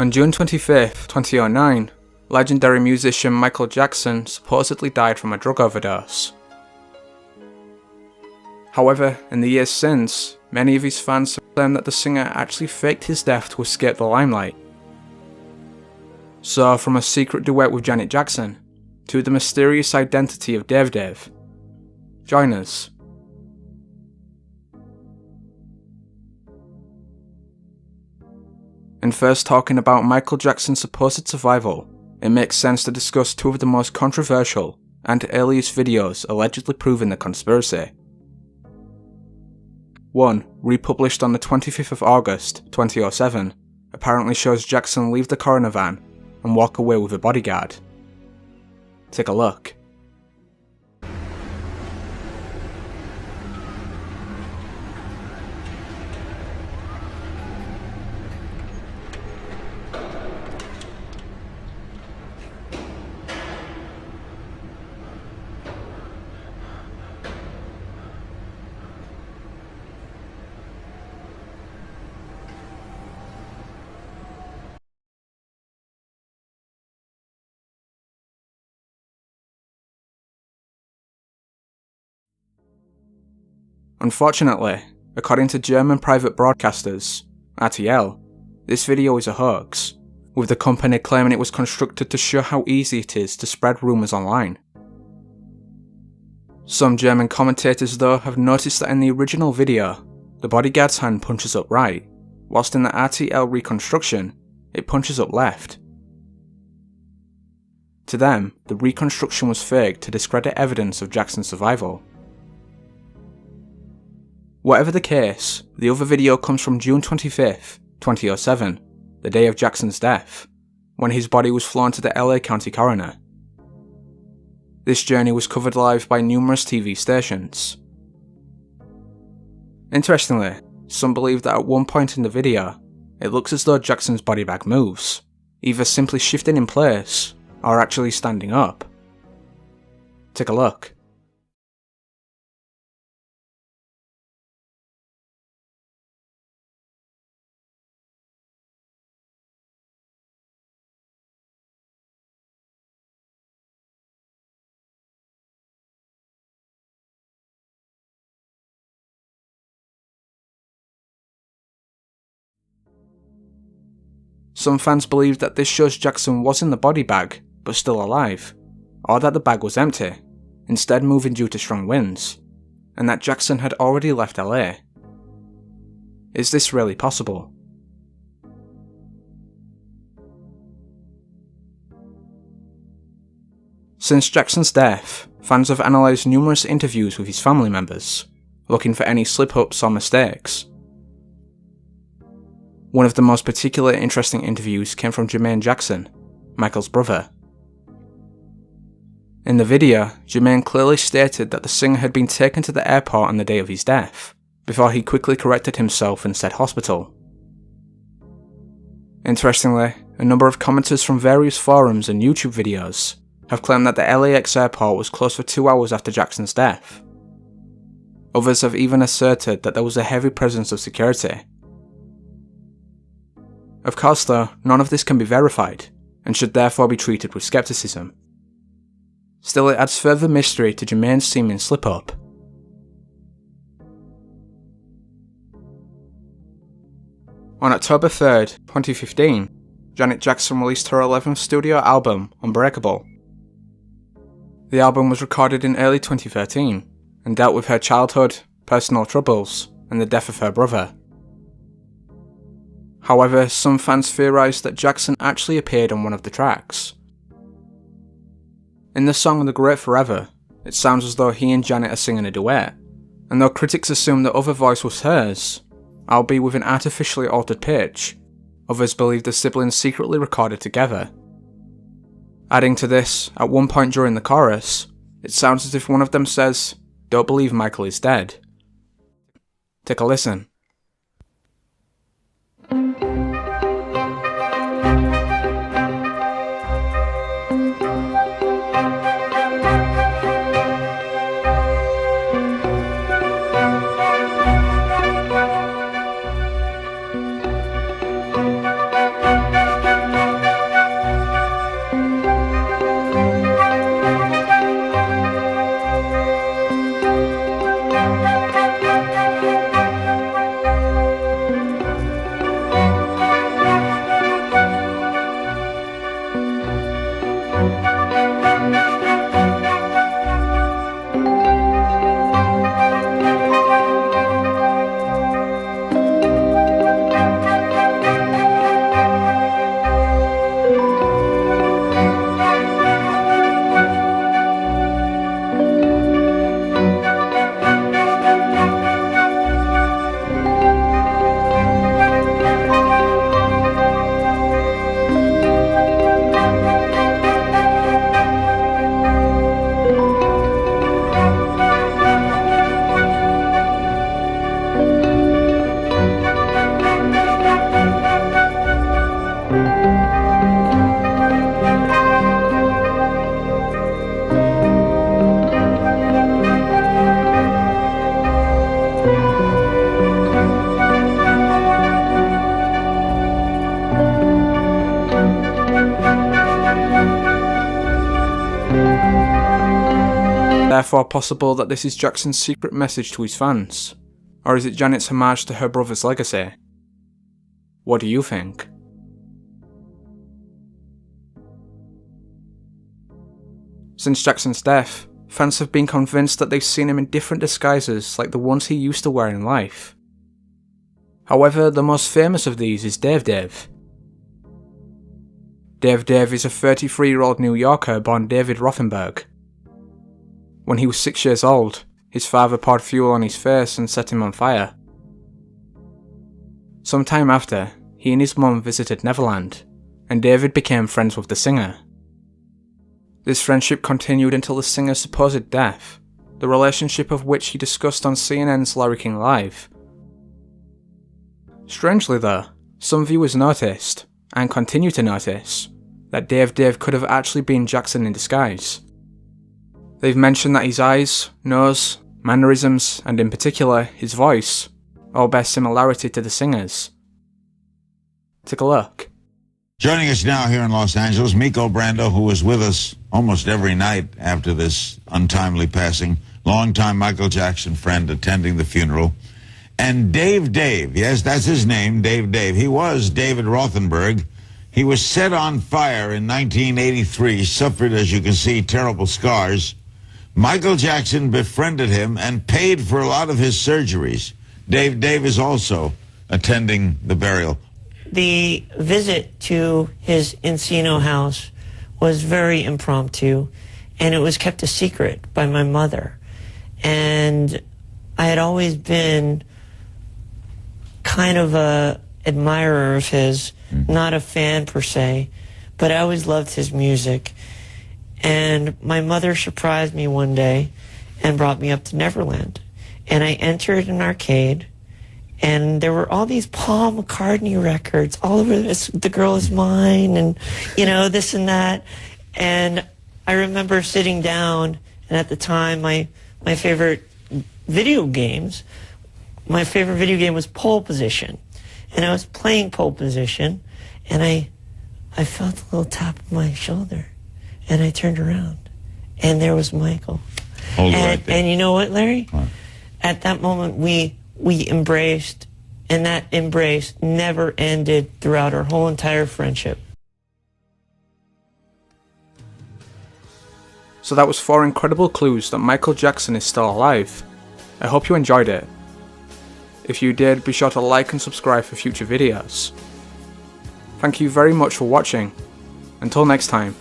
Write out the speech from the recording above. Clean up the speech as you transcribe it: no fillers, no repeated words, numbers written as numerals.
On June 25th, 2009, legendary musician Michael Jackson supposedly died from a drug overdose. However, in the years since, many of his fans have claimed that the singer actually faked his death to escape the limelight. So, from a secret duet with Janet Jackson, to the mysterious identity of Dave, join us. And first, talking about Michael Jackson's supposed survival, it makes sense to discuss two of the most controversial and earliest videos allegedly proving the conspiracy. One, republished on the 25th of August 2007, apparently shows Jackson leave the coroner van and walk away with a bodyguard. Take a look. Unfortunately, according to German private broadcasters, RTL, this video is a hoax, with the company claiming it was constructed to show how easy it is to spread rumours online. Some German commentators though have noticed that in the original video, the bodyguard's hand punches up right, whilst in the RTL reconstruction, it punches up left. To them, the reconstruction was faked to discredit evidence of Jackson's survival. Whatever the case, the other video comes from June 25th, 2007, the day of Jackson's death, when his body was flown to the LA County Coroner. This journey was covered live by numerous TV stations. Interestingly, some believe that at one point in the video, it looks as though Jackson's body bag moves, either simply shifting in place, or actually standing up. Take a look. Some fans believe that this shows Jackson was in the body bag, but still alive, or that the bag was empty, instead moving due to strong winds, and that Jackson had already left LA. Is this really possible? Since Jackson's death, fans have analysed numerous interviews with his family members, looking for any slip-ups or mistakes. One of the most particularly interesting interviews came from Jermaine Jackson, Michael's brother. In the video, Jermaine clearly stated that the singer had been taken to the airport on the day of his death, before he quickly corrected himself and said hospital. Interestingly, a number of commenters from various forums and YouTube videos have claimed that the LAX airport was closed for 2 hours after Jackson's death. Others have even asserted that there was a heavy presence of security. Of course though, none of this can be verified, and should therefore be treated with skepticism. Still, it adds further mystery to Jermaine's seeming slip-up. On October 3rd, 2015, Janet Jackson released her 11th studio album, Unbreakable. The album was recorded in early 2013, and dealt with her childhood, personal troubles, and the death of her brother. However, some fans theorised that Jackson actually appeared on one of the tracks. In the song The Great Forever, it sounds as though he and Janet are singing a duet, and though critics assume the other voice was hers, albeit with an artificially altered pitch, others believe the siblings secretly recorded together. Adding to this, at one point during the chorus, it sounds as if one of them says, "Don't believe Michael is dead." Take a listen. Therefore possible that this is Jackson's secret message to his fans? Or is it Janet's homage to her brother's legacy? What do you think? Since Jackson's death, fans have been convinced that they've seen him in different disguises like the ones he used to wear in life. However, the most famous of these is Dave Dave. Dave Dave is a 33-year-old New Yorker born David Rothenberg. When he was 6 years old, his father poured fuel on his face and set him on fire. Sometime after, he and his mum visited Neverland, and David became friends with the singer. This friendship continued until the singer's supposed death, the relationship of which he discussed on CNN's Larry King Live. Strangely though, some viewers noticed, and continue to notice, that Dave Dave could have actually been Jackson in disguise. They've mentioned that his eyes, nose, mannerisms, and in particular, his voice, all bear similarity to the singer's. Take a look. Joining us now here in Los Angeles, Miko Brando, who was with us almost every night after this untimely passing, longtime Michael Jackson friend attending the funeral, and Dave Dave, yes, that's his name, Dave Dave. He was David Rothenberg. He was set on fire in 1983, suffered, as you can see, terrible scars. Michael Jackson befriended him and paid for a lot of his surgeries. Dave Dave is also attending the burial. The visit to his Encino house was very impromptu, and it was kept a secret by my mother. And I had always been kind of a admirer of his, not a fan per se, but I always loved his music. And my mother surprised me one day and brought me up to Neverland. And I entered an arcade, and there were all these Paul McCartney records all over this, The Girl Is Mine, and, you know, this and that. And I remember sitting down, and at the time, my favorite video games, my favorite video game was Pole Position. And I was playing Pole Position, and I felt a little tap on my shoulder. And I turned around, and there was Michael. Hold right there. And you know what, Larry? What? At that moment, we embraced, and that embrace never ended throughout our whole entire friendship. So that was 4 incredible clues that Michael Jackson is still alive. I hope you enjoyed it. If you did, be sure to like and subscribe for future videos. Thank you very much for watching. Until next time.